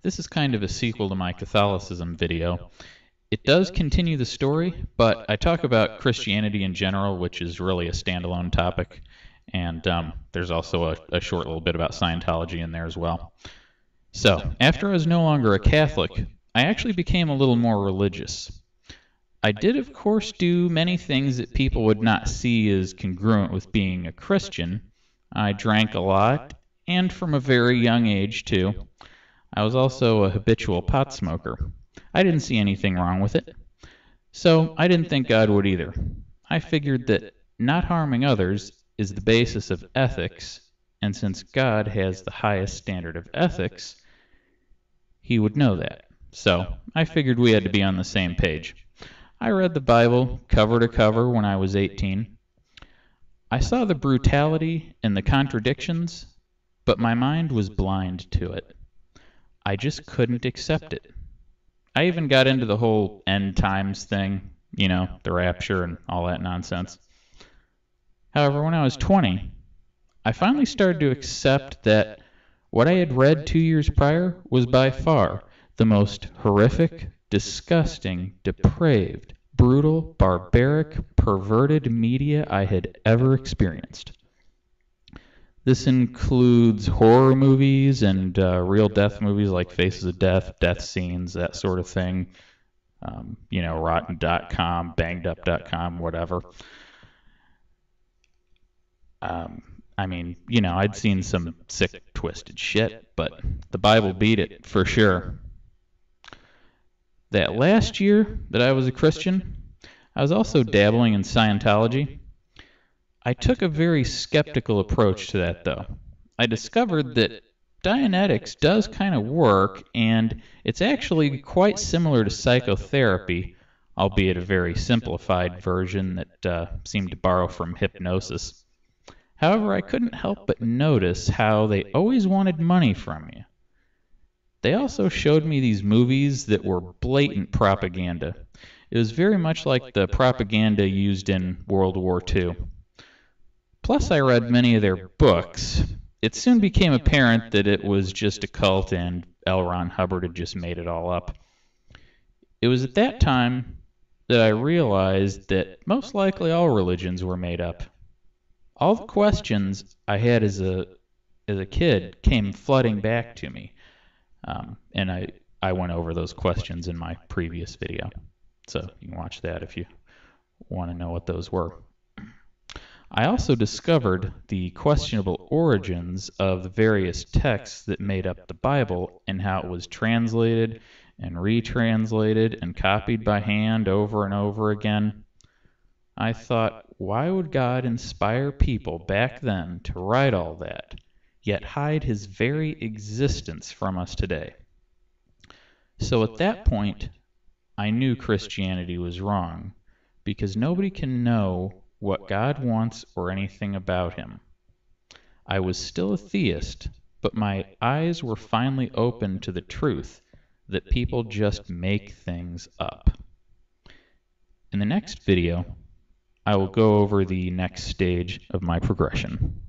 This is kind of a sequel to my Catholicism video. It does continue the story, but I talk about Christianity in general, which is really a standalone topic, and there's also a short little bit about Scientology in there as well. So, after I was no longer a Catholic, I actually became a little more religious. I did, of course, do many things that people would not see as congruent with being a Christian. I drank a lot, and from a very young age, too. I was also a habitual pot smoker. I didn't see anything wrong with it. So I didn't think God would either. I figured that not harming others is the basis of ethics, and since God has the highest standard of ethics, he would know that. So I figured we had to be on the same page. I read the Bible cover to cover when I was 18. I saw the brutality and the contradictions, but my mind was blind to it. I just couldn't accept it. I even got into the whole end times thing, the rapture and all that nonsense. However, when I was 20, I finally started to accept that what I had read 2 years prior was by far the most horrific, disgusting, depraved, brutal, barbaric, perverted media I had ever experienced. This includes horror movies and real death movies like Faces of Death, death scenes, that sort of thing. Rotten.com, bangedup.com, whatever. I'd seen some sick, twisted shit, but the Bible beat it for sure. That last year that I was a Christian, I was also dabbling in Scientology. I took a very skeptical approach to that, though. I discovered that Dianetics does kind of work, and it's actually quite similar to psychotherapy, albeit a very simplified version that seemed to borrow from hypnosis. However, I couldn't help but notice how they always wanted money from you. They also showed me these movies that were blatant propaganda. It was very much like the propaganda used in World War II. Plus, I read many of their books. It soon became apparent that it was just a cult and L. Ron Hubbard had just made it all up. It was at that time that I realized that most likely all religions were made up. All the questions I had as a kid came flooding back to me, and I went over those questions in my previous video. So you can watch that if you want to know what those were. I also discovered the questionable origins of the various texts that made up the Bible and how it was translated and retranslated and copied by hand over and over again. I thought, why would God inspire people back then to write all that, yet hide his very existence from us today? So at that point, I knew Christianity was wrong, because nobody can know what God wants or anything about him. I was still a theist, but my eyes were finally open to the truth that people just make things up. In the next video, I will go over the next stage of my progression.